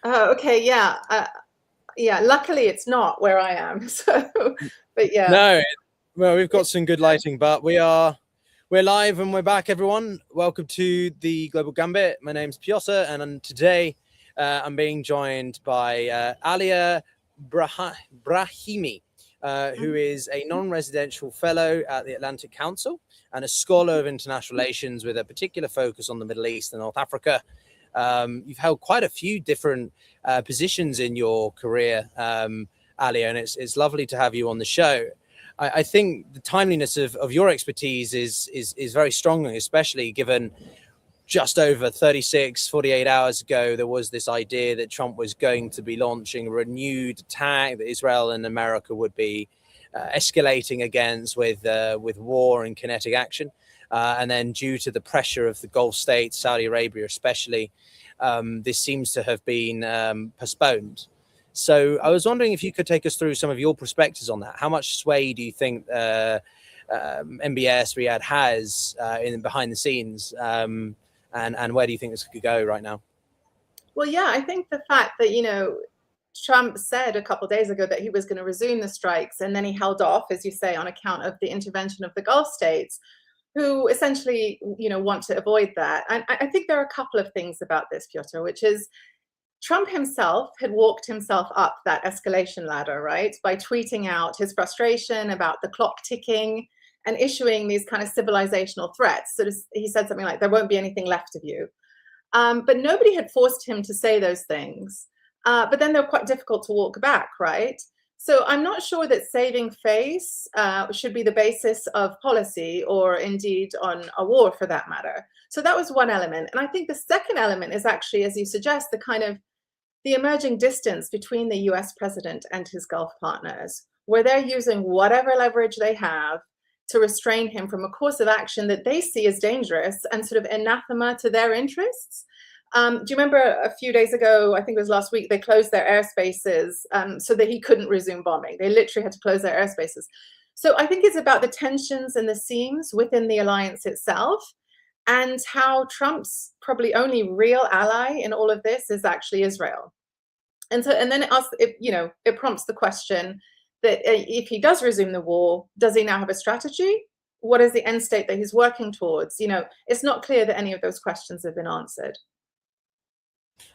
Okay, yeah. Yeah, luckily it's not where I am. So, but yeah. No, well, we've got some good lighting, but we're live and we're back, everyone. Welcome to the Global Gambit. My name's Pyotr, and today I'm being joined by Alia Brahimi, who is a non-residential fellow at the Atlantic Council and a scholar of international relations with a particular focus on the Middle East and North Africa. You've held quite a few different positions in your career, Alia, and it's lovely to have you on the show. I think the timeliness of your expertise is very strong, especially given just over 48 hours ago, there was this idea that Trump was going to be launching a renewed attack that Israel and America would be escalating against with war and kinetic action. And then due to the pressure of the Gulf states, Saudi Arabia especially, this seems to have been postponed. So I was wondering if you could take us through some of your perspectives on that. How much sway do you think MBS Riyadh has in behind the scenes, and where do you think this could go right now? Well, yeah, I think the fact that, Trump said a couple of days ago that he was going to resume the strikes, and then he held off, as you say, on account of the intervention of the Gulf states, who essentially, want to avoid that. And I think there are a couple of things about this, Pyotr, which is Trump himself had walked himself up that escalation ladder, right, by tweeting out his frustration about the clock ticking and issuing these kind of civilizational threats. So he said something like, there won't be anything left of you. But nobody had forced him to say those things. But then they're quite difficult to walk back, right? So I'm not sure that saving face should be the basis of policy, or indeed on a war for that matter. So that was one element. And I think the second element is actually, as you suggest, the emerging distance between the US president and his Gulf partners, where they're using whatever leverage they have to restrain him from a course of action that they see as dangerous and sort of anathema to their interests. Do you remember a few days ago, I think it was last week, they closed their airspaces so that he couldn't resume bombing. They literally had to close their airspaces. So I think it's about the tensions and the seams within the alliance itself, and how Trump's probably only real ally in all of this is actually Israel. And then it prompts the question that if he does resume the war, does he now have a strategy? What is the end state that he's working towards? It's not clear that any of those questions have been answered.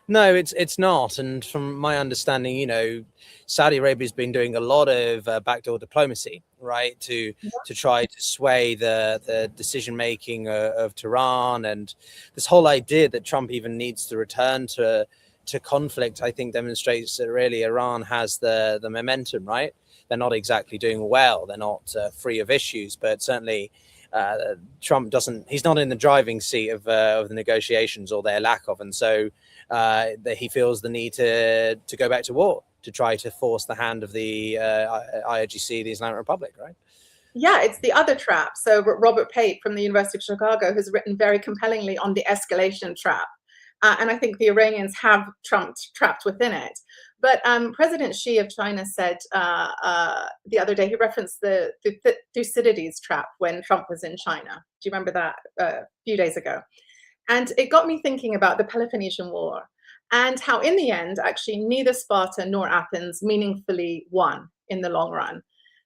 No, it's not. And from my understanding, Saudi Arabia has been doing a lot of backdoor diplomacy, right, to try to sway the decision making of Tehran, and this whole idea that Trump even needs to return to conflict, I think, demonstrates that really Iran has the momentum, right? They're not exactly doing well. They're not free of issues, but certainly Trump he's not in the driving seat of the negotiations, or their lack of. And so that he feels the need to go back to war, to try to force the hand of the IRGC, the Islamic Republic, right? Yeah, it's the other trap. So Robert Pape from the University of Chicago has written very compellingly on the escalation trap. And I think the Iranians have Trump trapped within it. But President Xi of China said the other day, he referenced the Thucydides trap when Trump was in China. Do you remember that a few days ago? And it got me thinking about the Peloponnesian War, and how in the end, actually, neither Sparta nor Athens meaningfully won in the long run.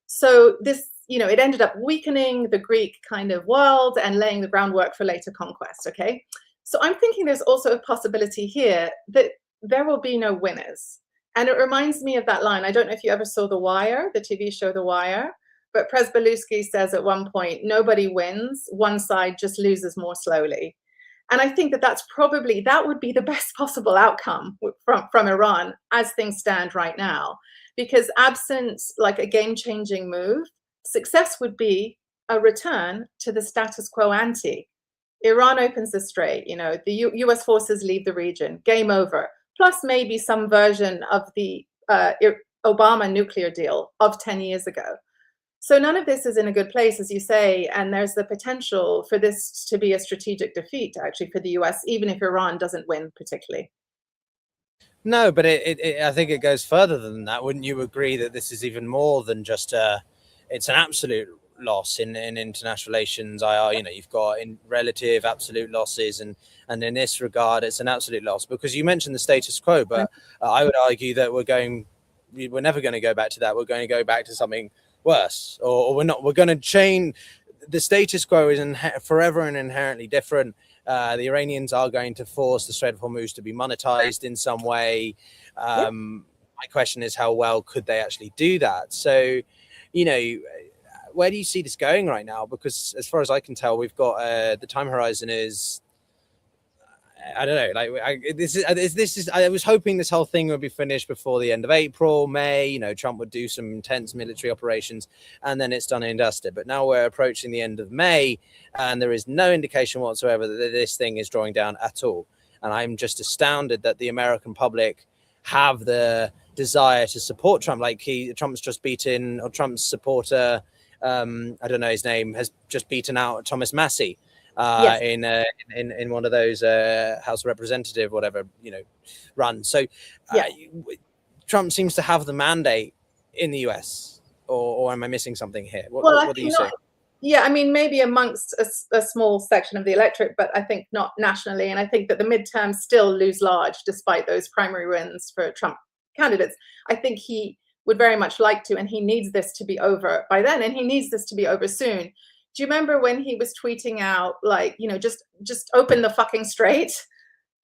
So this, it ended up weakening the Greek kind of world and laying the groundwork for later conquest, okay? So I'm thinking there's also a possibility here that there will be no winners. And it reminds me of that line. I don't know if you ever saw The Wire, the TV show The Wire, but Przybylewski says at one point, nobody wins, one side just loses more slowly. And I think that would be the best possible outcome from Iran as things stand right now, because absent like a game-changing move, success would be a return to the status quo ante. Iran opens the strait, the US forces leave the region, game over, plus maybe some version of the Obama nuclear deal of 10 years ago. So none of this is in a good place, as you say, and there's the potential for this to be a strategic defeat, actually, for the US, even if Iran doesn't win particularly. No, but I think it goes further than that. Wouldn't you agree that this is even more than just it's an absolute loss in international relations. You've got in relative absolute losses, and in this regard, it's an absolute loss, because you mentioned the status quo, but I would argue that we're never going to go back to that. We're going to go back to something worse, or we're not. We're going to change. The status quo is forever and inherently different. The Iranians are going to force the Strait of Hormuz to be monetized in some way. My question is, how well could they actually do that? So, where do you see this going right now? Because as far as I can tell, we've got the time horizon is, I don't know. I was hoping this whole thing would be finished before the end of April, May. Trump would do some intense military operations, and then it's done and dusted. But now we're approaching the end of May, and there is no indication whatsoever that this thing is drawing down at all. And I'm just astounded that the American public have the desire to support Trump. Trump's just beaten, or Trump's supporter, I don't know his name, has just beaten out Thomas Massey. Yes. in one of those House of Representative, whatever, run. So Trump seems to have the mandate in the US, or am I missing something here? What do you say? Yeah, I mean, maybe amongst a small section of the electorate, but I think not nationally. And I think that the midterms still lose large despite those primary wins for Trump candidates. I think he would very much like to, and he needs this to be over by then, and he needs this to be over soon. Do you remember when he was tweeting out, just open the fucking strait?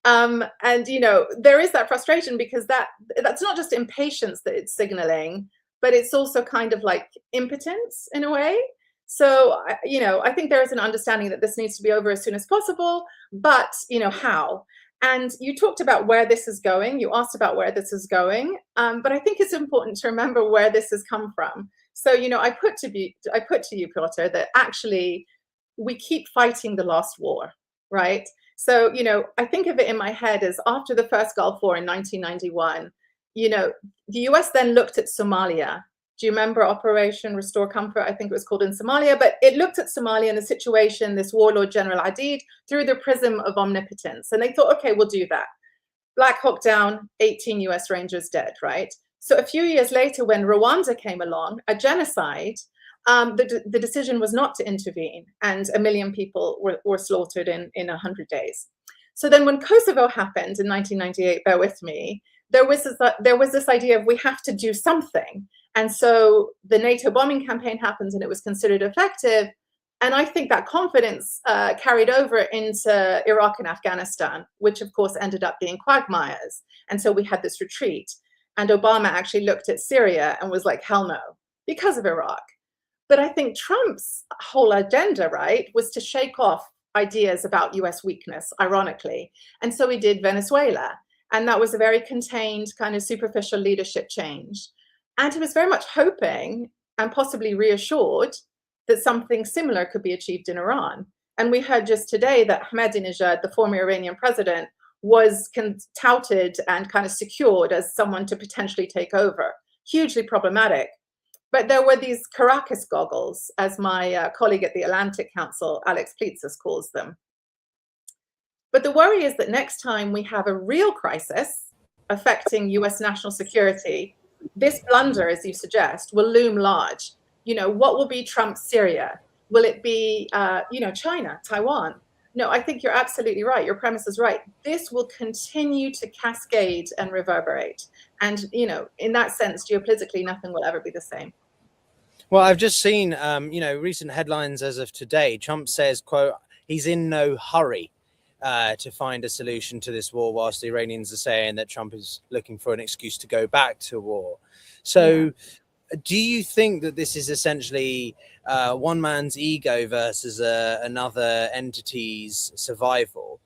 And, there is that frustration, because that's not just impatience that it's signaling, but it's also kind of like impotence in a way. So, I think there is an understanding that this needs to be over as soon as possible, but, how? And you talked about where this is going. You asked about where this is going. But I think it's important to remember where this has come from. So, I put to you, Pyotr, that actually we keep fighting the lost war, right? So, I think of it in my head as after the first Gulf War in 1991, the US then looked at Somalia. Do you remember Operation Restore Comfort? I think it was called, in Somalia, but it looked at Somalia and the situation, this warlord General Hadid, through the prism of omnipotence. And they thought, okay, we'll do that. Black Hawk down, 18 US Rangers dead, right? So a few years later, when Rwanda came along, a genocide, the decision was not to intervene, and 1 million people were slaughtered in 100 days. So then when Kosovo happened in 1998, bear with me, there was this idea of we have to do something. And so the NATO bombing campaign happened, and it was considered effective. And I think that confidence carried over into Iraq and Afghanistan, which of course ended up being quagmires. And so we had this retreat. And Obama actually looked at Syria and was like, hell no, because of Iraq. But I think Trump's whole agenda, right, was to shake off ideas about US weakness, ironically. And so he did Venezuela. And that was a very contained, kind of superficial leadership change. And he was very much hoping and possibly reassured that something similar could be achieved in Iran. And we heard just today that Ahmadinejad, the former Iranian president, was touted and kind of secured as someone to potentially take over. Hugely problematic. But there were these Caracas goggles, as my colleague at the Atlantic Council, Alex Plitzas, calls them. But the worry is that next time we have a real crisis affecting US national security, this blunder, as you suggest, will loom large. What will be Trump's Syria? Will it be, China, Taiwan? No, I think you're absolutely right. Your premise is right. This will continue to cascade and reverberate. And, in that sense, geopolitically, nothing will ever be the same. Well, I've just seen, recent headlines as of today. Trump says, quote, he's in no hurry to find a solution to this war, whilst the Iranians are saying that Trump is looking for an excuse to go back to war. So do you think that this is essentially one man's ego versus another entity's survival?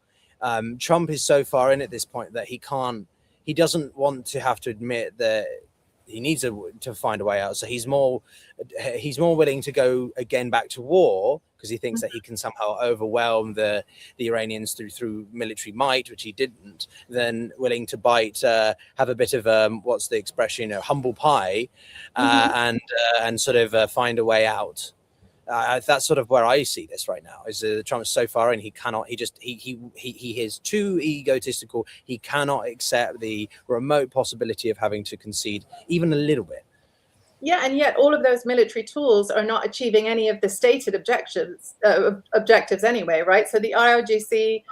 Trump is so far in at this point that he doesn't want to have to admit that he needs to find a way out. So he's more willing to go again back to war, because he thinks that he can somehow overwhelm the Iranians through military might, which he didn't, than willing to have a bit of what's the expression, humble pie, and sort of find a way out. That's sort of where I see this right now. Is Trump's so far in, he cannot. He is too egotistical. He cannot accept the remote possibility of having to concede even a little bit. Yeah, and yet all of those military tools are not achieving any of the stated objectives anyway, right? So the IRGC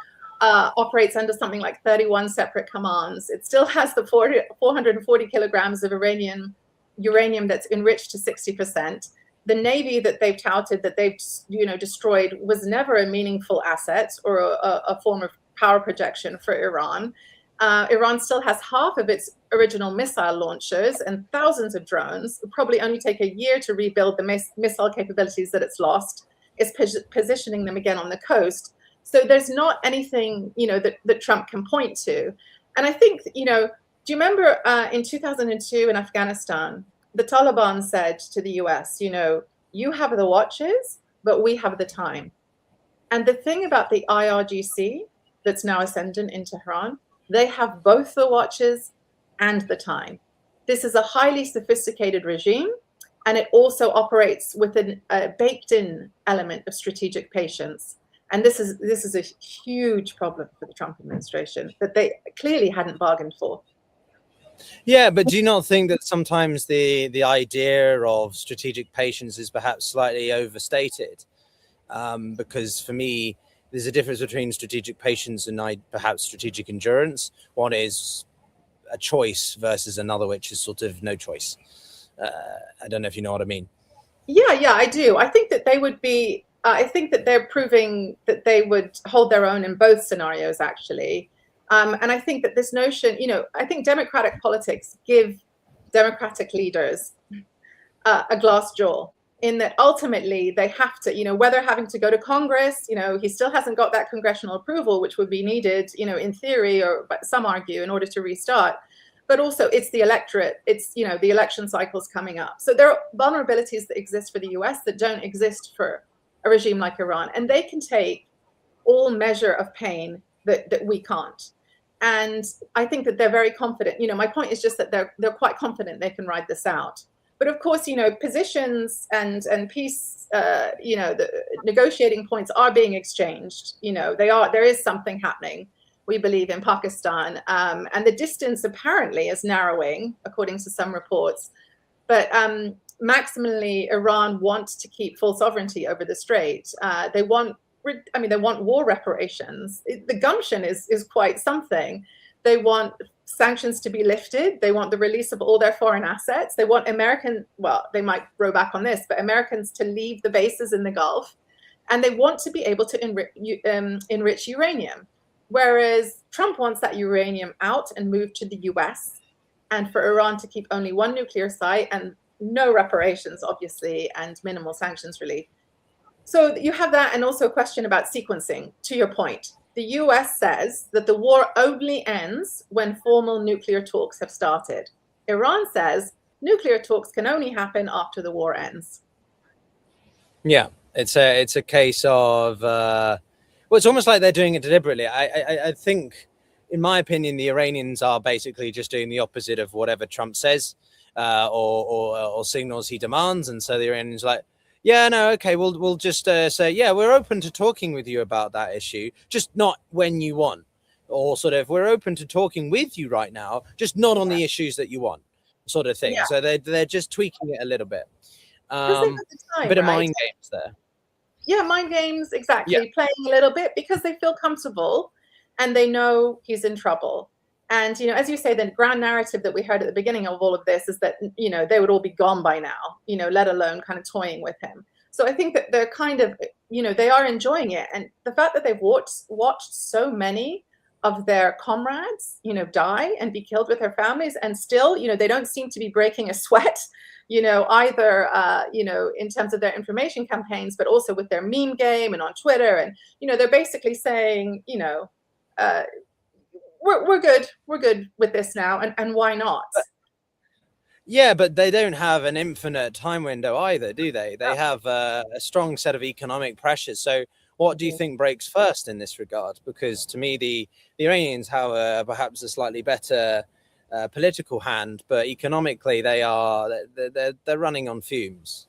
operates under something like 31 separate commands. It still has the 440 kilograms of uranium that's enriched to 60%. The Navy that they've touted that they've destroyed was never a meaningful asset or a form of power projection for Iran. Iran still has half of its original missile launchers and thousands of drones. It'll probably only take a year to rebuild the missile capabilities that it's lost. It's positioning them again on the coast. So there's not anything, that Trump can point to. And I think, do you remember in 2002 in Afghanistan, the Taliban said to the US, you have the watches, but we have the time. And the thing about the IRGC that's now ascendant in Tehran, they have both the watches and the time. This is a highly sophisticated regime, and it also operates with a baked-in element of strategic patience. And this is a huge problem for the Trump administration that they clearly hadn't bargained for. Yeah, but do you not think that sometimes the idea of strategic patience is perhaps slightly overstated? Because for me, there's a difference between strategic patience and perhaps strategic endurance. One is a choice versus another, which is sort of no choice. I don't know if you know what I mean. Yeah, I do. I think that they would be. I think that they're proving that they would hold their own in both scenarios, actually. And I think that this notion, I think democratic politics give democratic leaders a glass jaw, in that ultimately they have to, whether having to go to Congress, he still hasn't got that congressional approval, which would be needed, in theory, or some argue, in order to restart. But also it's the electorate, it's, the election cycles coming up. So there are vulnerabilities that exist for the US that don't exist for a regime like Iran. And they can take all measure of pain that we can't. And I think that they're very confident. My point is just that they're quite confident they can ride this out. But of course, positions and peace, the negotiating points are being exchanged. There is something happening, we believe, in Pakistan. And the distance apparently is narrowing, according to some reports. But maximally, Iran wants to keep full sovereignty over the strait. They want war reparations. The gumption is quite something. They want sanctions to be lifted. They want the release of all their foreign assets. They want they might row back on this, but Americans to leave the bases in the Gulf. And they want to be able to enrich uranium. Whereas Trump wants that uranium out and moved to the US, and for Iran to keep only one nuclear site and no reparations, obviously, and minimal sanctions relief. So you have that, and also a question about sequencing, to your point. The US says that the war only ends when formal nuclear talks have started. Iran says nuclear talks can only happen after the war ends. Yeah, it's a case of, well, it's almost like they're doing it deliberately. I think, in my opinion, the Iranians are basically just doing the opposite of whatever Trump says or signals he demands. And so the Iranians are like, yeah, no, okay, we'll just say, yeah, we're open to talking with you about that issue, just not when you want. Or sort of, we're open to talking with you right now, just not on the issues that you want, sort of thing. Yeah. So they're just tweaking it a little bit. A bit of mind games there. Yeah, mind games, exactly. Yeah. Playing a little bit because they feel comfortable and they know he's in trouble. And, as you say, the grand narrative that we heard at the beginning of all of this is that, they would all be gone by now, let alone kind of toying with him. So I think that they're kind of, they are enjoying it. And the fact that they've watched so many of their comrades, die and be killed with their families, and still, they don't seem to be breaking a sweat, either, in terms of their information campaigns, but also with their meme game and on Twitter. And, they're basically saying, we're good with this now, and why not? Yeah, but they don't have an infinite time window either, do they? They have a strong set of economic pressures. So what do you think breaks first in this regard? Because to me, the Iranians have perhaps a slightly better political hand, but economically they're running on fumes.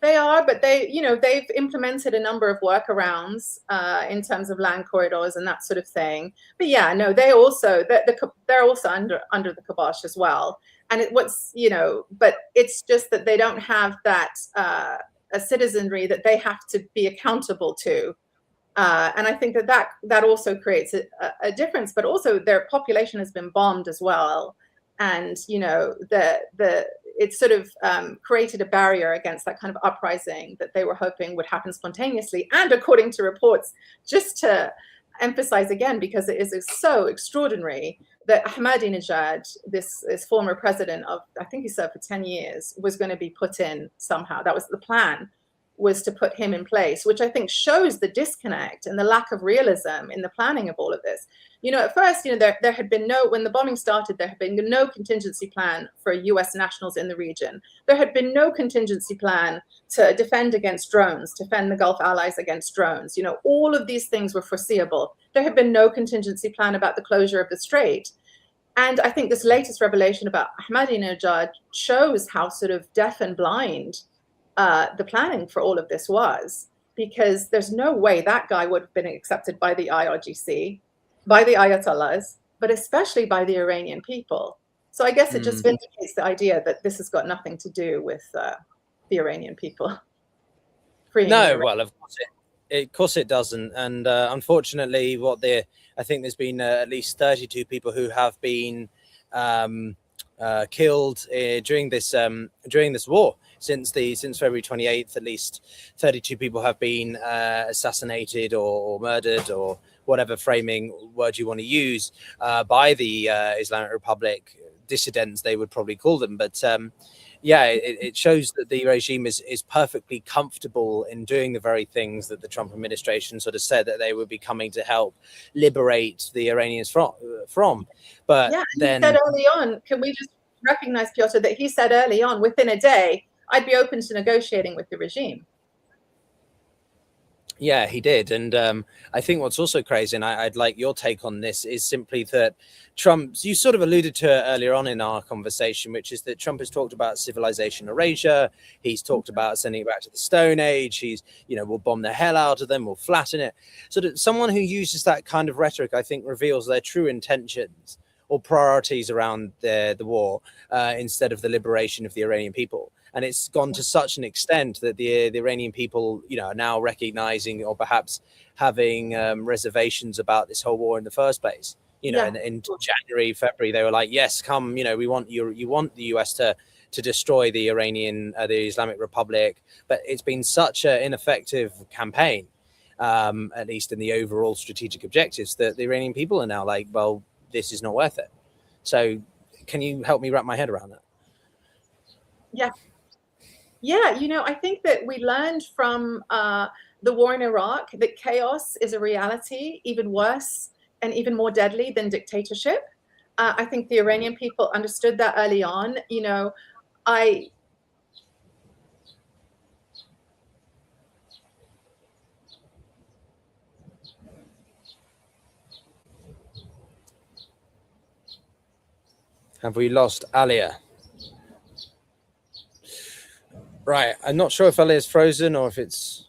They are, but they've implemented a number of workarounds in terms of land corridors and that sort of thing. But yeah, no, they're also under the kibosh as well. And but it's just that they don't have that a citizenry that they have to be accountable to. And I think that also creates a difference. But also, their population has been bombed as well, and it sort of created a barrier against that kind of uprising that they were hoping would happen spontaneously. And according to reports, just to emphasize again, because it is so extraordinary, that Ahmadinejad, this former president of, I think he served for 10 years, was going to be put in somehow. That was the plan, was to put him in place, which I think shows the disconnect and the lack of realism in the planning of all of this. At first, there had been when the bombing started, there had been no contingency plan for US nationals in the region. There had been no contingency plan to defend against drones, defend the Gulf allies against drones. All of these things were foreseeable. There had been no contingency plan about the closure of the strait. And I think this latest revelation about Ahmadinejad shows how sort of deaf and blind the planning for all of this was, because there's no way that guy would have been accepted by the IRGC, by the Ayatollahs, but especially by the Iranian people. So I guess it just vindicates the idea that this has got nothing to do with the Iranian people. No, well, of course it doesn't. And unfortunately, I think there's been at least 32 people who have been killed during this war. Since February 28th, at least 32 people have been assassinated or murdered, or whatever framing word you want to use, by the Islamic Republic dissidents, they would probably call them. But it shows that the regime is perfectly comfortable in doing the very things that the Trump administration sort of said that they would be coming to help liberate the Iranians from. But then, he said early on, can we just recognize, Pyotr, that he said early on, within a day, I'd be open to negotiating with the regime. Yeah, he did. And I think what's also crazy, and I'd like your take on this, is simply that you sort of alluded to it earlier on in our conversation, which is that Trump has talked about civilization erasure. He's talked about sending it back to the Stone Age. We'll bomb the hell out of them. We'll flatten it. So that someone who uses that kind of rhetoric, I think, reveals their true intentions or priorities around the war instead of the liberation of the Iranian people. And it's gone to such an extent that the Iranian people, are now recognizing or perhaps having reservations about this whole war in the first place. In January, February, they were like, "Yes, come. We want you want the US to destroy the Islamic Republic." But it's been such an ineffective campaign, at least in the overall strategic objectives, that the Iranian people are now like, "Well, this is not worth it." So, can you help me wrap my head around that? Yeah, I think that we learned from the war in Iraq that chaos is a reality, even worse and even more deadly than dictatorship. I think the Iranian people understood that early on. Have we lost Alia? Right, I'm not sure if Alia is frozen or if it's...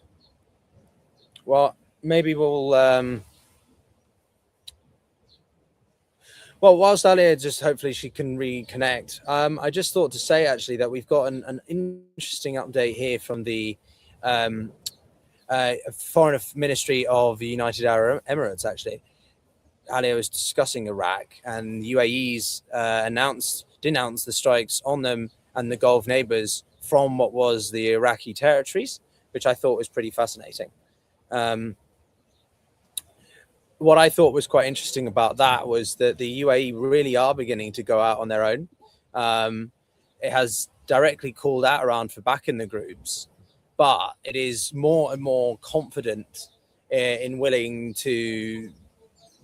Well, maybe we'll... Well, whilst Alia, just hopefully she can reconnect. I just thought to say, actually, that we've got an interesting update here from the Foreign Ministry of the United Arab Emirates, actually. Alia was discussing Iraq, and UAE's denounced the strikes on them and the Gulf neighbors from what was the Iraqi territories, which I thought was pretty fascinating. What I thought was quite interesting about that was that the UAE really are beginning to go out on their own. It has directly called out Iran for backing the groups, but it is more and more confident in willing to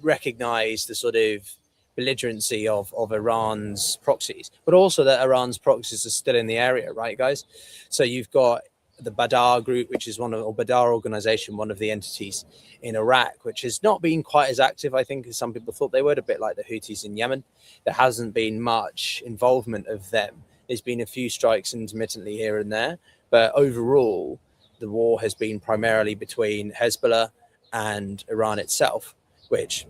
recognize the sort of belligerency of Iran's proxies, but also that Iran's proxies are still in the area, right, guys? So you've got the Badr group, which is Badr organization, one of the entities in Iraq, which has not been quite as active, I think, as some people thought they would, a bit like the Houthis in Yemen. There hasn't been much involvement of them There's been a few strikes intermittently here and there, but overall, the war has been primarily between Hezbollah and Iran itself, which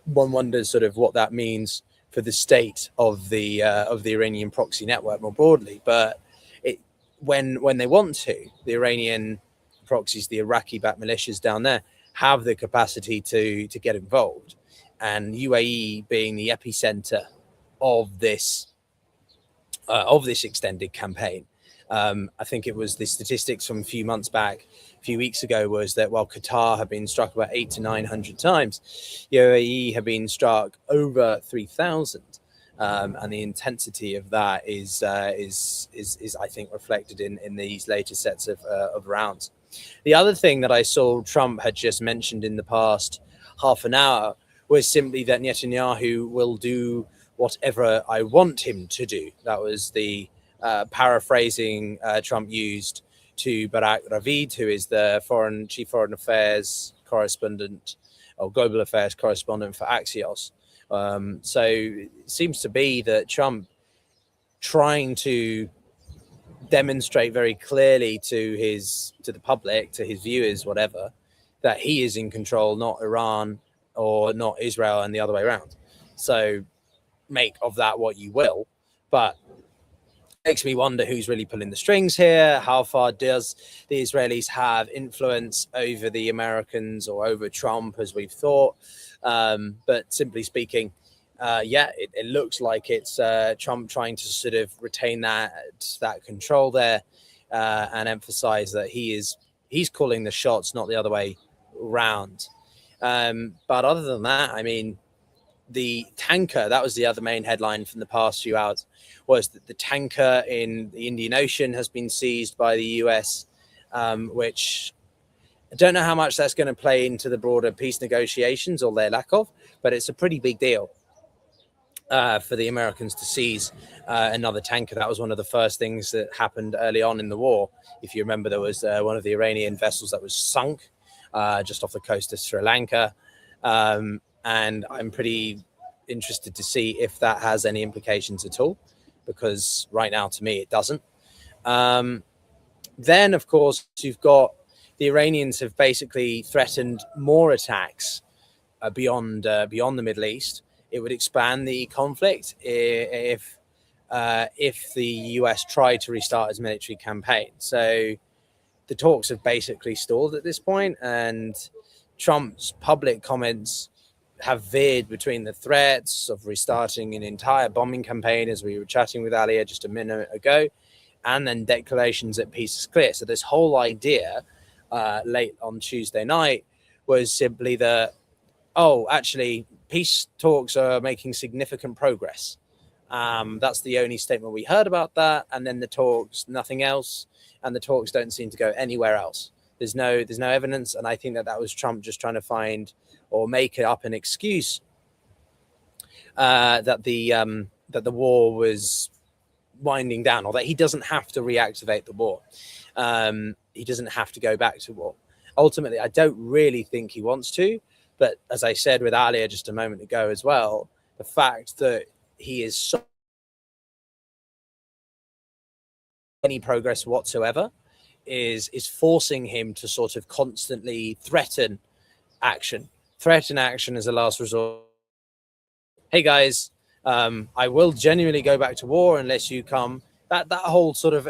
one wonders sort of what that means for the state of the Iranian proxy network more broadly. But when they want to, the Iranian proxies, the Iraqi-backed militias down there, have the capacity to get involved, and UAE being the epicenter of this extended campaign. I think it was the statistics from a few weeks ago, was that while Qatar have been struck about 800 to 900 times, UAE have been struck over 3,000. And the intensity of that is I think reflected in these later sets of rounds. The other thing that I saw Trump had just mentioned in the past half an hour was simply that Netanyahu will do whatever I want him to do. That was the paraphrasing Trump used to Barak Ravid, who is the chief foreign affairs correspondent or global affairs correspondent for Axios. So it seems to be that Trump trying to demonstrate very clearly to the public, to his viewers, whatever, that he is in control, not Iran or not Israel, and the other way around. So make of that what you will, but makes me wonder who's really pulling the strings here. How far does the Israelis have influence over the Americans or over Trump, as we've thought? But simply speaking, it looks like it's Trump trying to sort of retain that control there, and emphasize that he's calling the shots, not the other way around. But other than that, I mean, the tanker, that was the other main headline from the past few hours, was that the tanker in the Indian Ocean has been seized by the US, which I don't know how much that's going to play into the broader peace negotiations or their lack of, but it's a pretty big deal for the Americans to seize another tanker. That was one of the first things that happened early on in the war. If you remember, there was one of the Iranian vessels that was sunk just off the coast of Sri Lanka. And I'm pretty interested to see if that has any implications at all, because right now, to me, it doesn't. Then, of course, you've got the Iranians have basically threatened more attacks beyond the Middle East. It would expand the conflict if the US tried to restart its military campaign. So the talks have basically stalled at this point, and Trump's public comments have veered between the threats of restarting an entire bombing campaign, as we were chatting with Alia just a minute ago, and then declarations that peace is clear. So this whole idea late on Tuesday night was simply that, actually, peace talks are making significant progress. That's the only statement we heard about that. And then the talks, nothing else. And the talks don't seem to go anywhere else. There's no evidence. And I think that was Trump just trying to find or make up an excuse that the war was winding down, or that he doesn't have to reactivate the war. He doesn't have to go back to war. Ultimately, I don't really think he wants to. But as I said with Alia just a moment ago as well, the fact that he is so any progress whatsoever is forcing him to sort of constantly threaten action as a last resort. Hey guys, I will genuinely go back to war unless you come. That whole sort of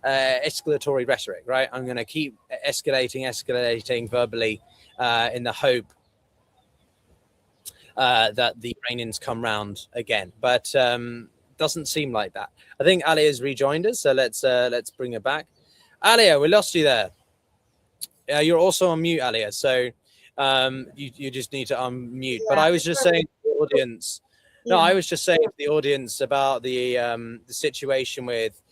escalatory rhetoric, right? I'm going to keep escalating verbally in the hope that the Iranians come round again, but doesn't seem like that. I think Alia has rejoined us, so let's bring her back. Alia, we lost you there. You're also on mute, Alia, so you just need to unmute. But I was just saying to the audience. No, I was just saying to the audience about the situation with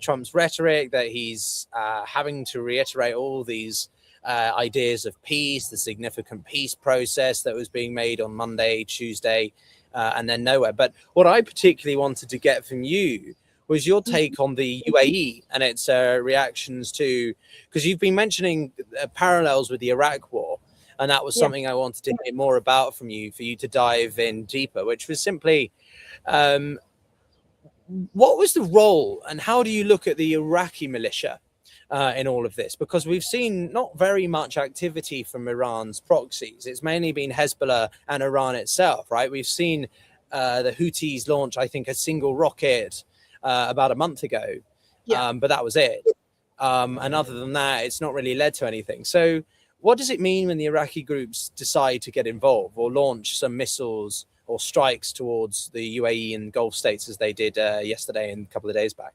Trump's rhetoric, that he's having to reiterate all these ideas of peace, the significant peace process that was being made on Monday, Tuesday, and then nowhere. But what I particularly wanted to get from you was your take on the UAE and its reactions to, because you've been mentioning parallels with the Iraq war. And that was something I wanted to hear more about from you, for you to dive in deeper, which was simply what was the role, and how do you look at the Iraqi militia in all of this? Because we've seen not very much activity from Iran's proxies. It's mainly been Hezbollah and Iran itself, right? We've seen the Houthis launch, I think, a single rocket about a month ago, but that was it. And other than that, it's not really led to anything. So what does it mean when the Iraqi groups decide to get involved or launch some missiles or strikes towards the UAE and Gulf states as they did yesterday and a couple of days back?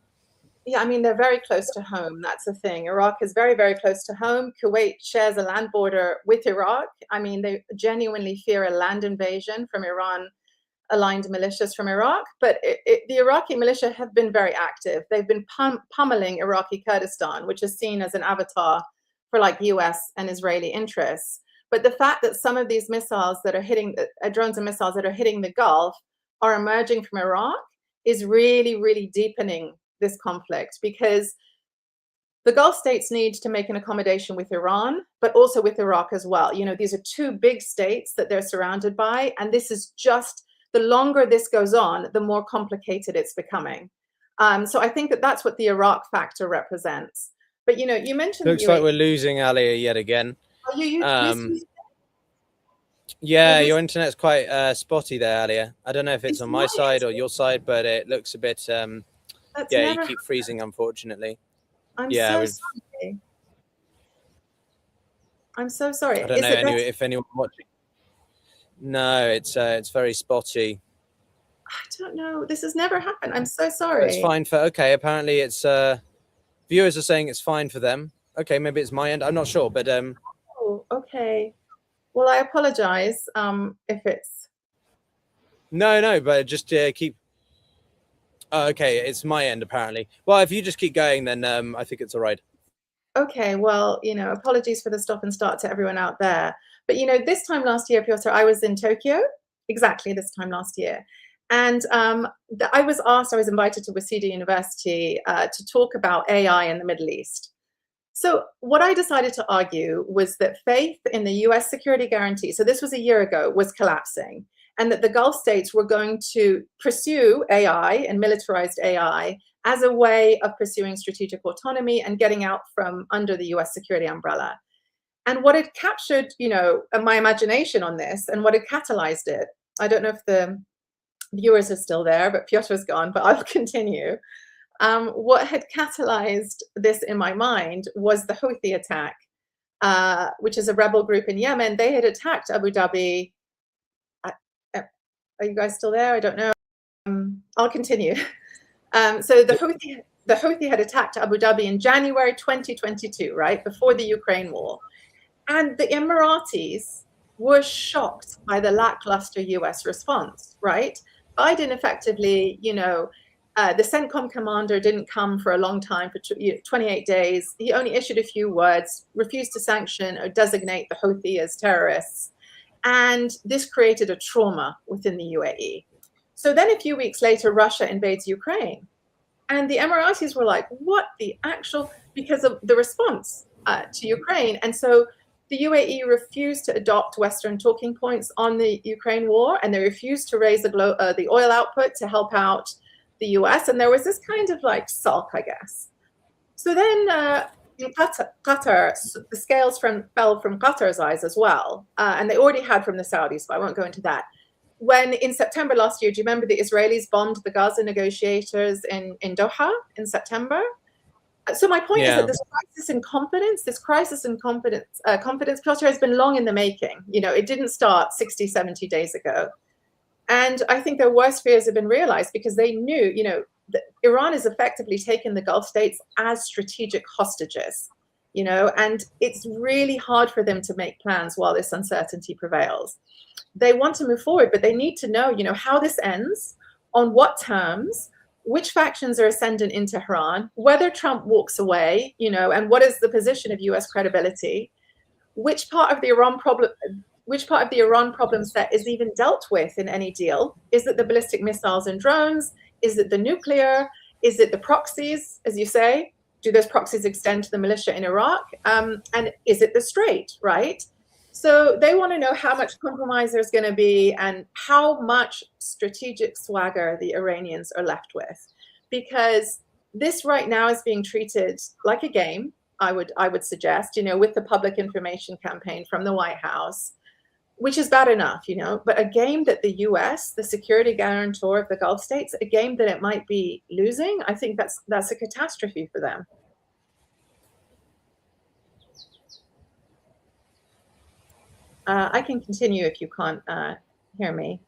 Yeah, I mean, they're very close to home. That's the thing. Iraq is very, very close to home. Kuwait shares a land border with Iraq. I mean, they genuinely fear a land invasion from Iran aligned militias from Iraq. But the Iraqi militia have been very active. They've been pummeling Iraqi Kurdistan, which is seen as an avatar for like US and Israeli interests. But the fact that some of these missiles that are hitting, drones and missiles that are hitting the Gulf are emerging from Iraq is really, really deepening this conflict, because the Gulf states need to make an accommodation with Iran, but also with Iraq as well. You know, these are two big states that they're surrounded by. And this is just, the longer this goes on, the more complicated it's becoming. So I think that that's what the Iraq factor represents. But, you know, you mentioned... Looks like we're losing Alia yet again. Are you yeah, your internet's quite spotty there, Alia. I don't know if it's on my side or your side, but it looks a bit... yeah, you keep freezing, unfortunately. I'm so sorry. I'm so sorry. I don't know if anyone watching. No, it's very spotty. I don't know. This has never happened. I'm so sorry. It's fine for... Okay, apparently it's... viewers are saying it's fine for them. Okay, maybe it's my end. I'm not sure, but... Oh, okay. Well, I apologize if it's... No, but just keep... Oh, okay, it's my end, apparently. Well, if you just keep going, then I think it's all right. Okay, well, you know, apologies for the stop and start to everyone out there. But, you know, this time last year, Pyotr, I was in Tokyo, exactly this time last year. And I was invited to Waseda University to talk about AI in the Middle East. So what I decided to argue was that faith in the US security guarantee, so this was a year ago, was collapsing, and that the Gulf states were going to pursue AI and militarized AI as a way of pursuing strategic autonomy and getting out from under the US security umbrella. And what had captured, you know, my imagination on this and what had catalyzed it, I don't know if the viewers are still there, but Pyotr's gone, but I'll continue. What had catalyzed this in my mind was the Houthi attack, which is a rebel group in Yemen. They had attacked Abu Dhabi. Are you guys still there? I don't know. I'll continue. So the Houthi had attacked Abu Dhabi in January 2022, right, before the Ukraine war. And the Emiratis were shocked by the lackluster US response, right? Biden effectively, you know, the CENTCOM commander didn't come for a long time, for 28 days. He only issued a few words, refused to sanction or designate the Houthi as terrorists. And this created a trauma within the UAE. So then a few weeks later, Russia invades Ukraine. And the Emiratis were like, what the actual, because of the response to Ukraine. And so the UAE refused to adopt Western talking points on the Ukraine war, and they refused to raise the oil output to help out the US. And there was this kind of like sulk, I guess. So then in Qatar, the scales fell from Qatar's eyes as well. And they already had from the Saudis, but I won't go into that. When in September last year, do you remember the Israelis bombed the Gaza negotiators in Doha in September? So my point is that this crisis in confidence, Pyotr, has been long in the making. You know, it didn't start 60, 70 days ago. And I think their worst fears have been realized because they knew, you know, that Iran is effectively taking the Gulf states as strategic hostages, you know, and it's really hard for them to make plans while this uncertainty prevails. They want to move forward, but they need to know, you know, how this ends, on what terms, which factions are ascendant in Tehran, whether Trump walks away, you know, and what is the position of US credibility, which part of the Iran problem set is even dealt with in any deal. Is it the ballistic missiles and drones? Is it the nuclear? Is it the proxies, as you say? Do those proxies extend to the militia in Iraq? And is it the Strait, right? So they want to know how much compromise there's going to be and how much strategic swagger the Iranians are left with, because this right now is being treated like a game. I would suggest, with the public information campaign from the White House, which is bad enough, but a game that the US, the security guarantor of the Gulf states, a game that it might be losing, I think that's a catastrophe for them. I can continue if you can't hear me.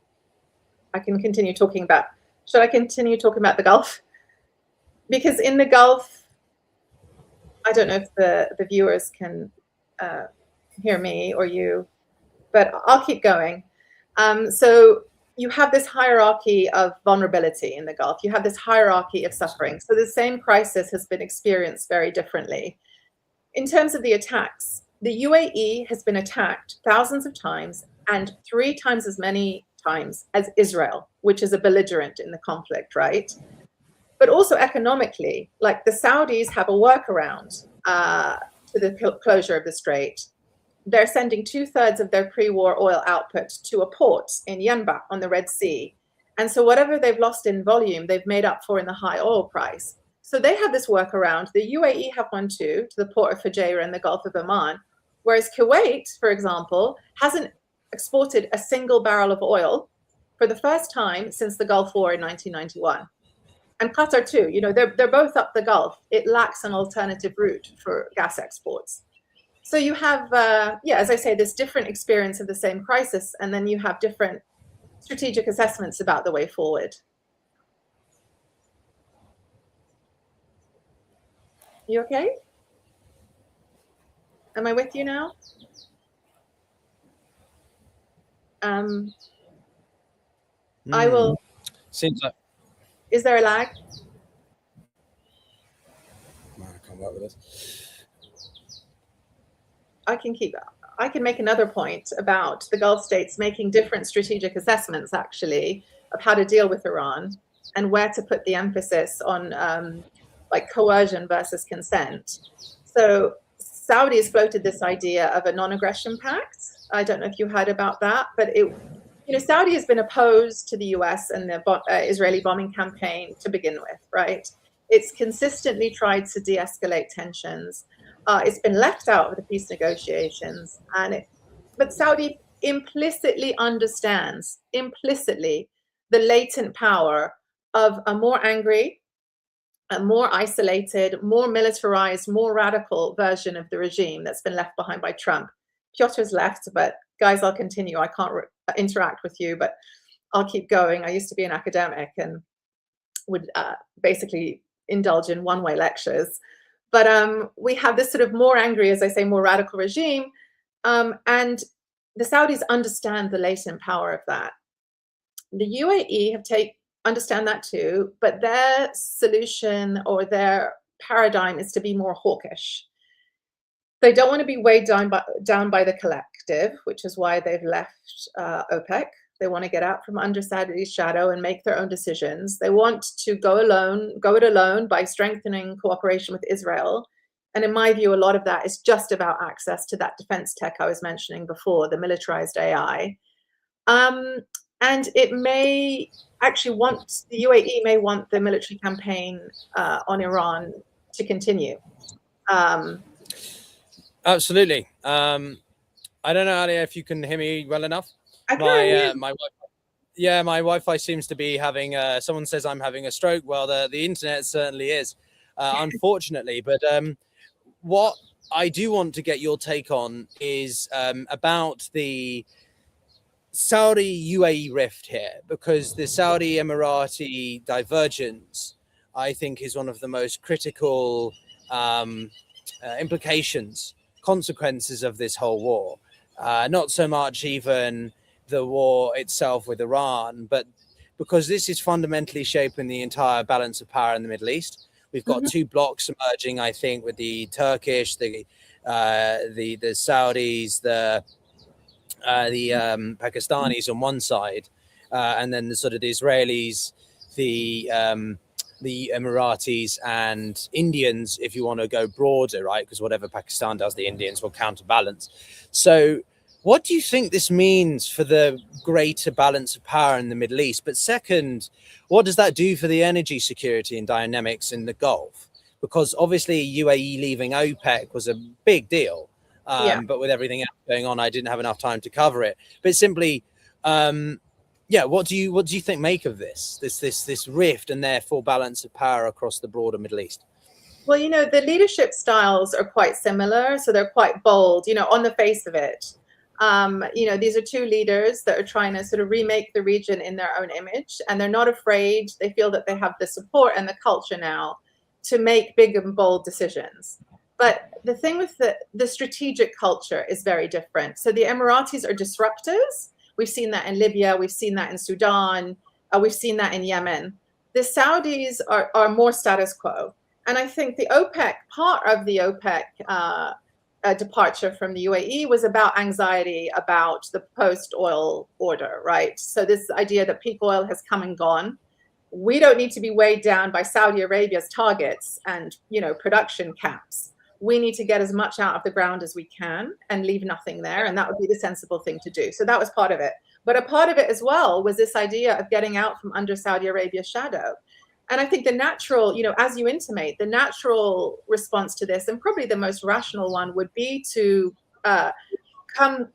I can continue talking about, should I continue talking about the Gulf? Because in the Gulf, I don't know if the viewers can hear me or you, but I'll keep going. So you have this hierarchy of vulnerability in the Gulf. You have this hierarchy of suffering. So the same crisis has been experienced very differently. In terms of the attacks, the UAE has been attacked thousands of times and 3 times as many times as Israel, which is a belligerent in the conflict, right? But also economically, like the Saudis have a workaround to the closure of the strait. They're sending 2/3 of their pre-war oil output to a port in Yanbu on the Red Sea. And so whatever they've lost in volume, they've made up for in the high oil price. So they have this workaround. The UAE have one too, to the port of Fujairah in the Gulf of Oman. Whereas Kuwait, for example, hasn't exported a single barrel of oil for the first time since the Gulf War in 1991. And Qatar too, they're both up the Gulf. It lacks an alternative route for gas exports. So you have, as I say, this different experience of the same crisis, and then you have different strategic assessments about the way forward. You okay? Am I with you now? I will. Seems like. Is there a lag? I can't work with this. I can make another point about the Gulf states making different strategic assessments, actually, of how to deal with Iran and where to put the emphasis on like coercion versus consent. So Saudis floated this idea of a non-aggression pact. I don't know if you heard about that, but Saudi has been opposed to the US and the Israeli bombing campaign to begin with, right? It's consistently tried to de-escalate tensions. It's been left out of the peace negotiations, but Saudi implicitly understands, the latent power of a more angry, a more isolated, more militarized, more radical version of the regime that's been left behind by Trump. Pyotr's left, but guys, I'll continue. I can't interact with you, but I'll keep going. I used to be an academic and would basically indulge in one-way lectures. But we have this sort of more angry, as I say, more radical regime. And the Saudis understand the latent power of that. The UAE understand that too, but their solution or their paradigm is to be more hawkish. They don't want to be weighed down by the collective, which is why they've left OPEC. They want to get out from under Saudi's shadow and make their own decisions. They want to go it alone by strengthening cooperation with Israel. And in my view, a lot of that is just about access to that defense tech I was mentioning before, the militarized AI. And it may actually the UAE may want the military campaign on Iran to continue. Absolutely. I don't know, Alia, if you can hear me well enough. I can. My Wi-Fi seems to be having. Someone says I'm having a stroke. Well, the internet certainly is, unfortunately. But what I do want to get your take on is about the Saudi UAE rift here, because the Saudi Emirati divergence, I think, is one of the most critical consequences of this whole war. Not so much even the war itself with Iran, but because this is fundamentally shaping the entire balance of power in the Middle East. We've got two blocks emerging, I think, with the Turkish, the Saudis, the Pakistanis on one side, and then the sort of the Israelis, the Emiratis and Indians, if you want to go broader, right? Because whatever Pakistan does, the Indians will counterbalance. So What do you think this means for the greater balance of power in the Middle East? But second, what does that do for the energy security and dynamics in the Gulf? Because obviously UAE leaving OPEC was a big deal. Yeah. But with everything else going on, I didn't have enough time to cover it. But simply, what do you think make of this rift and therefore balance of power across the broader Middle East? Well, the leadership styles are quite similar, so they're quite bold, on the face of it. These are two leaders that are trying to sort of remake the region in their own image, and they're not afraid. They feel that they have the support and the culture now to make big and bold decisions. But the thing with the strategic culture is very different. So the Emiratis are disruptors. We've seen that in Libya. We've seen that in Sudan. We've seen that in Yemen. The Saudis are more status quo. And I think the OPEC, part of the OPEC departure from the UAE was about anxiety about the post-oil order, right? So this idea that peak oil has come and gone. We don't need to be weighed down by Saudi Arabia's targets and, production caps. We need to get as much out of the ground as we can and leave nothing there. And that would be the sensible thing to do. So that was part of it. But a part of it as well was this idea of getting out from under Saudi Arabia's shadow. And I think the natural, as you intimate, the natural response to this, and probably the most rational one, would be to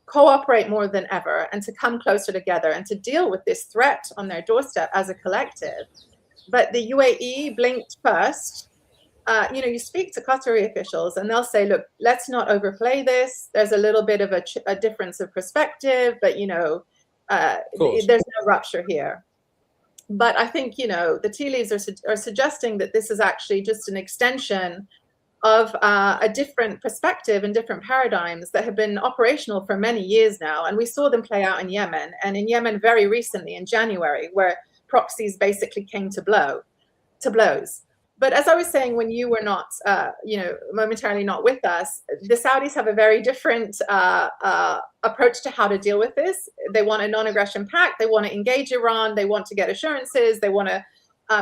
cooperate more than ever and to come closer together and to deal with this threat on their doorstep as a collective. But the UAE blinked first. You speak to Qatari officials and they'll say, look, let's not overplay this. There's a little bit of a difference of perspective, but, there's no rupture here. But I think, the tea leaves are suggesting that this is actually just an extension of a different perspective and different paradigms that have been operational for many years now. And we saw them play out in Yemen, and in Yemen very recently in January, where proxies basically came to blows. But as I was saying, when you were not, momentarily not with us, the Saudis have a very different approach to how to deal with this. They want a non-aggression pact. They want to engage Iran. They want to get assurances. They want to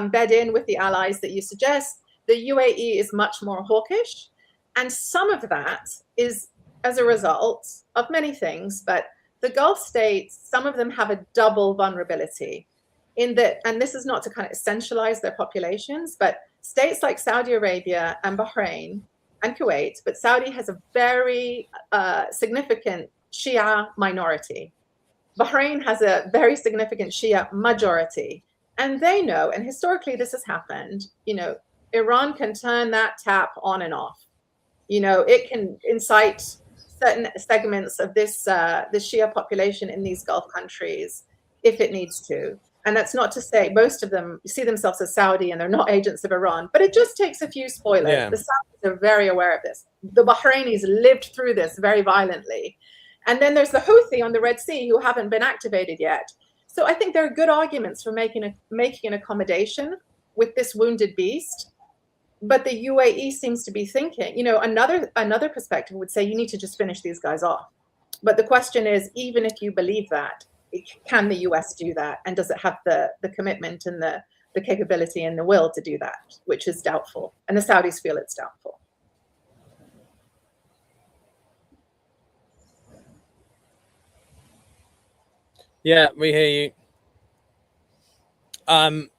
bed in with the allies that you suggest. The UAE is much more hawkish. And some of that is as a result of many things. But the Gulf states, some of them have a double vulnerability in that, and this is not to kind of essentialize their populations, but states like Saudi Arabia and Bahrain and Kuwait, but Saudi has a very significant Shia minority. Bahrain has a very significant Shia majority. And they know, and historically this has happened, Iran can turn that tap on and off. It can incite certain segments of the Shia population in these Gulf countries if it needs to. And that's not to say most of them see themselves as Saudi and they're not agents of Iran, but it just takes a few spoilers. Yeah. The Saudis are very aware of this. The Bahrainis lived through this very violently. And then there's the Houthi on the Red Sea who haven't been activated yet. So I think there are good arguments for making an accommodation with this wounded beast. But the UAE seems to be thinking, another perspective would say you need to just finish these guys off. But the question is, even if you believe that, can the US do that? And does it have the commitment and the capability and the will to do that, which is doubtful. And the Saudis feel it's doubtful. Yeah, we hear you.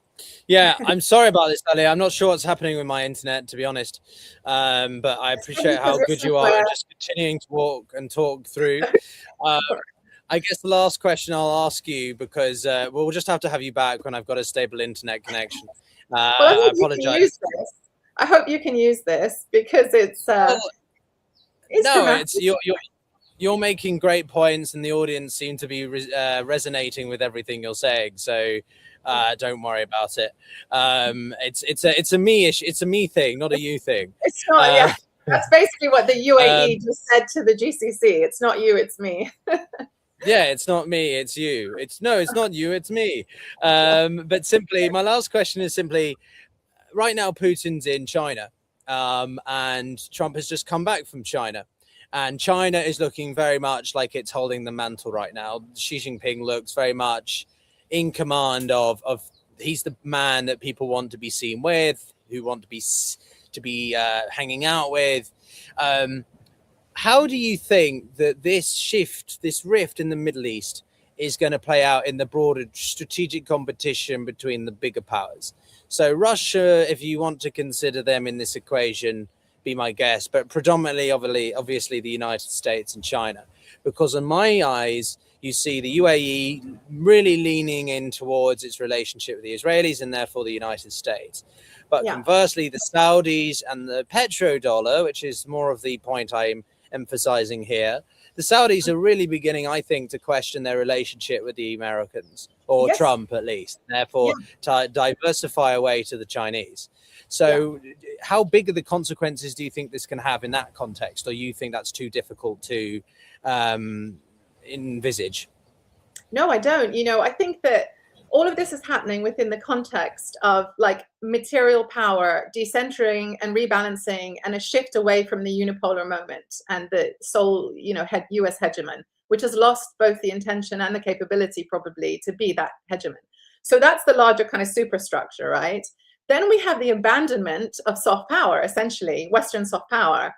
Yeah, I'm sorry about this, Alia. I'm not sure what's happening with my internet, to be honest. But I appreciate how good you are and just continuing to talk through. I guess the last question I'll ask you, because we'll just have to have you back when I've got a stable internet connection. I apologize. I hope you can use this because it's you're making great points, and the audience seem to be resonating with everything you're saying. So don't worry about it. It's a me issue. It's a me thing, not a you thing. It's not. Yeah, that's basically what the UAE just said to the GCC. It's not you, it's me. Yeah, it's not me, it's you. It's not you, it's me. But simply, my last question is simply, right now Putin's in China, and Trump has just come back from China. And China is looking very much like it's holding the mantle right now. Xi Jinping looks very much in command of he's the man that people want to be seen with, who want to be hanging out with. how do you think that this rift in the Middle East is going to play out in the broader strategic competition between the bigger powers? So Russia, if you want to consider them in this equation, be my guest, but predominantly, obviously the United States and China, because in my eyes, you see the UAE really leaning in towards its relationship with the Israelis and therefore the United States. But conversely, the Saudis and the petrodollar, which is more of the point I'm emphasizing here, the Saudis are really beginning, I think, to question their relationship with the Americans, or Trump at least, therefore to diversify away to the Chinese. So how big are the consequences do you think this can have in that context, or you think that's too difficult to envisage? No, I don't. I think that all of this is happening within the context of like material power decentering and rebalancing, and a shift away from the unipolar moment and the sole, US hegemon, which has lost both the intention and the capability probably to be that hegemon. So that's the larger kind of superstructure, right? Then we have the abandonment of soft power, essentially Western soft power.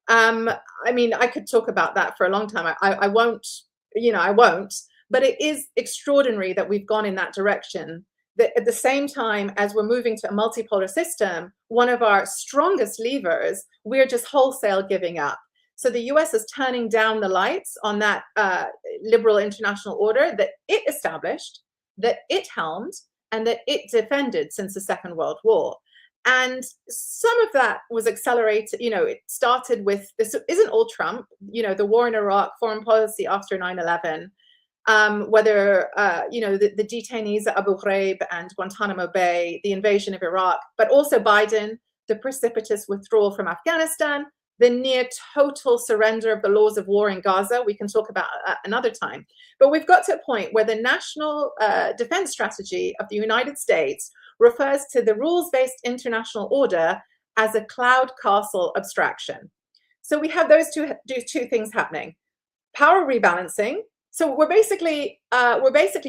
I mean, I could talk about that for a long time. I won't, I won't. But it is extraordinary that we've gone in that direction, that at the same time as we're moving to a multipolar system, one of our strongest levers, we're just wholesale giving up. So the US is turning down the lights on that liberal international order that it established, that it helmed, and that it defended since the Second World War. And some of that was accelerated, it started with, this isn't all Trump, the war in Iraq, foreign policy after 9/11, whether, the detainees at Abu Ghraib and Guantanamo Bay, the invasion of Iraq, but also Biden, the precipitous withdrawal from Afghanistan, the near total surrender of the laws of war in Gaza. We can talk about another time. But we've got to a point where the national defense strategy of the United States refers to the rules-based international order as a cloud castle abstraction. So we have those two things happening. Power rebalancing. So we're basically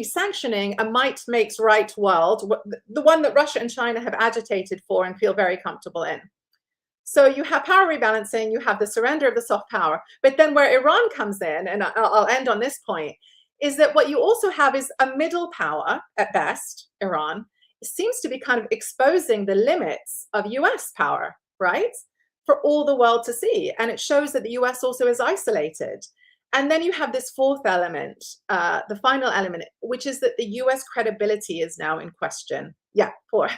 sanctioning a might makes right world, the one that Russia and China have agitated for and feel very comfortable in. So you have power rebalancing, you have the surrender of the soft power, but then where Iran comes in, and I'll end on this point, is that what you also have is a middle power at best, Iran, seems to be kind of exposing the limits of US power, right? For all the world to see. And it shows that the US also is isolated. And then you have this fourth element, the final element, which is that the US credibility is now in question. Yeah, four.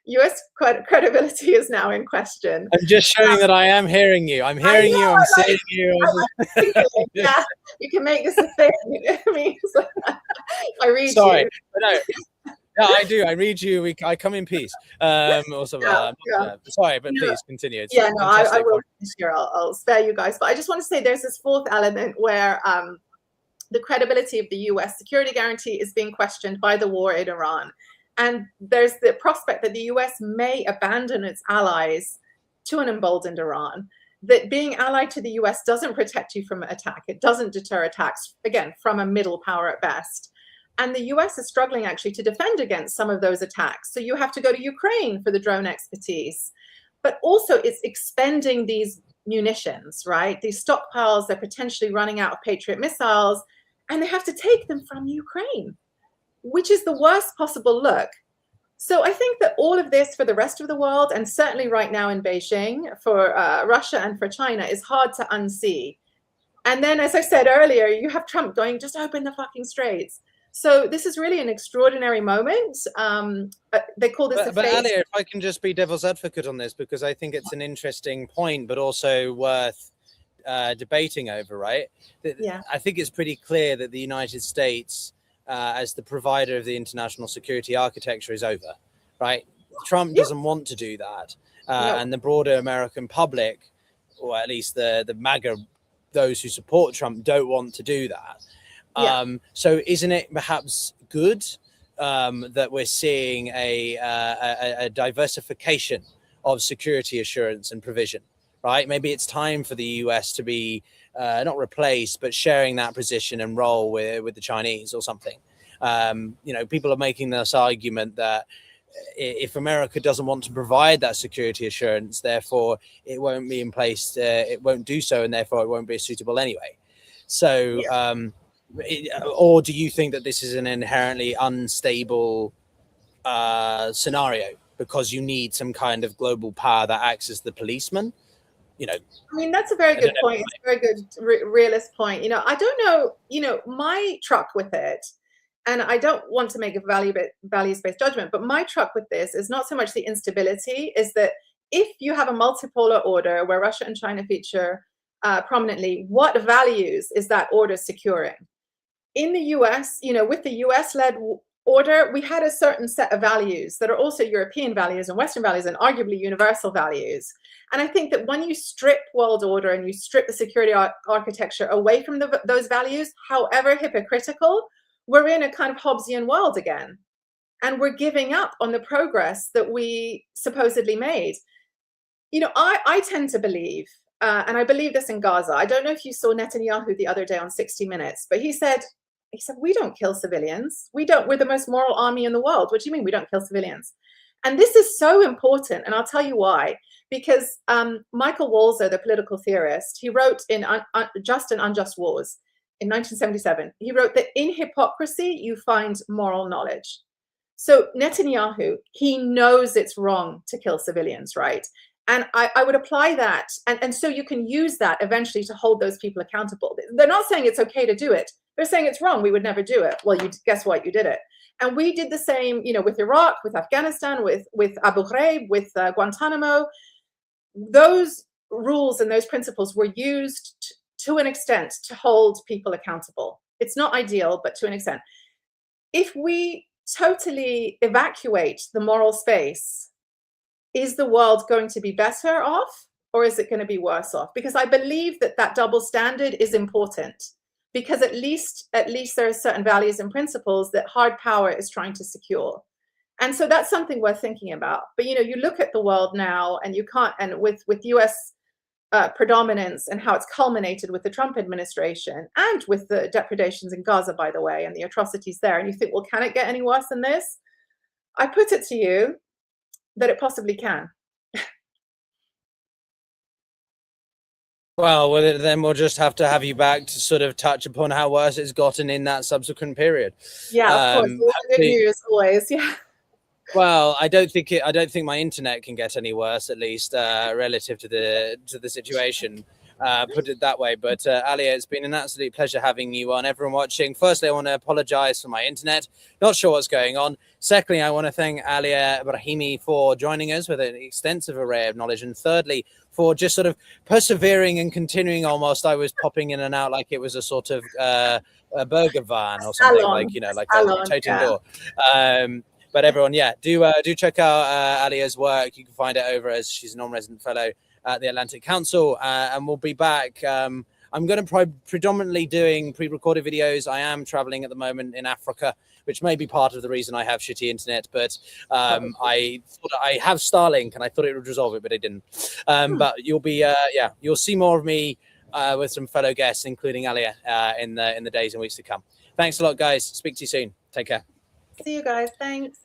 US credibility is now in question. I'm just showing that I am hearing you. I'm hearing you. I'm seeing you. Yeah, you can make this a thing. I mean, I read Sorry, you. No. Yeah, I do. I read you. I come in peace. Or something like that. Sorry, but please continue. It's I will finish here. I'll spare you guys. But I just want to say there's this fourth element where the credibility of the US security guarantee is being questioned by the war in Iran. And there's the prospect that the US may abandon its allies to an emboldened Iran. That being allied to the US doesn't protect you from attack. It doesn't deter attacks, again, from a middle power at best. And the US is struggling actually to defend against some of those attacks. So you have to go to Ukraine for the drone expertise. But also it's expending these munitions, right? These stockpiles, they're potentially running out of Patriot missiles, and they have to take them from Ukraine, which is the worst possible look. So I think that all of this for the rest of the world, and certainly right now in Beijing, for Russia and for China, is hard to unsee. And then, as I said earlier, you have Trump going, just open the fucking straits. So this is really an extraordinary moment. They call this but Alia, if I can just be devil's advocate on this, because I think it's an interesting point, but also worth debating over, right? Yeah. I think it's pretty clear that the United States, as the provider of the international security architecture, is over, right? Trump doesn't want to do that. And the broader American public, or at least the MAGA, those who support Trump, don't want to do that. So isn't it perhaps good that we're seeing a diversification of security assurance and provision, right? Maybe it's time for the US to be not replaced, but sharing that position and role with the Chinese or something. People are making this argument that if America doesn't want to provide that security assurance, therefore it won't be in place, it won't do so, and therefore it won't be suitable anyway. So, or do you think that this is an inherently unstable scenario because you need some kind of global power that acts as the policeman? You know, I mean, that's a very good point. It's a very good realist point. I don't know, my truck with it, and I don't want to make a values-based judgment, but my truck with this is not so much the instability, is that if you have a multipolar order where Russia and China feature prominently, what values is that order securing? In the US, with the US-led order, we had a certain set of values that are also European values and Western values and arguably universal values. And I think that when you strip world order and you strip the security architecture away from those values, however hypocritical, we're in a kind of Hobbesian world again. And we're giving up on the progress that we supposedly made. I tend to believe, and I believe this in Gaza. I don't know if you saw Netanyahu the other day on 60 Minutes, but he said, we don't kill civilians. We're the most moral army in the world. What do you mean we don't kill civilians? And this is so important, and I'll tell you why. Because Michael Walzer, the political theorist, he wrote in Just and Unjust Wars in 1977, he wrote that in hypocrisy, you find moral knowledge. So Netanyahu, he knows it's wrong to kill civilians, right? And I would apply that. And so you can use that eventually to hold those people accountable. They're not saying it's okay to do it. They're saying it's wrong. We would never do it. Well, guess what? You did it. And we did the same, with Iraq, with Afghanistan, with Abu Ghraib, with Guantanamo. Those rules and those principles were used to an extent to hold people accountable. It's not ideal, but to an extent. If we totally evacuate the moral space, is the world going to be better off, or is it going to be worse off? Because I believe that double standard is important, because at least there are certain values and principles that hard power is trying to secure. And so that's something worth thinking about. But you look at the world now, and you can't, and with US predominance and how it's culminated with the Trump administration and with the depredations in Gaza, by the way, and the atrocities there, and you think, well, can it get any worse than this? I put it to you that it possibly can. Well, then we'll just have to have you back to sort of touch upon how worse it's gotten in that subsequent period. Yeah, of course. Good news always. Yeah. Well, I don't think my internet can get any worse, at least relative to the situation. Put it that way. But Alia, it's been an absolute pleasure having you on. Everyone watching, firstly, I want to apologize for my internet. Not sure what's going on. Secondly, I want to thank Alia Brahimi for joining us with an extensive array of knowledge. And thirdly, for just sort of persevering and continuing on whilst I was popping in and out like it was a sort of a burger van or something, like a toting door. But everyone, do check out Alia's work. You can find it over, as she's a non-resident fellow at the Atlantic Council, and we'll be back. I'm going to predominantly doing pre-recorded videos. I am traveling at the moment in Africa, which may be part of the reason I have shitty internet, but I thought I have Starlink and I thought it would resolve it, but it didn't. But you'll see more of me with some fellow guests, including Alia, in the days and weeks to come. Thanks a lot, guys. Speak to you soon. Take care. See you guys. Thanks.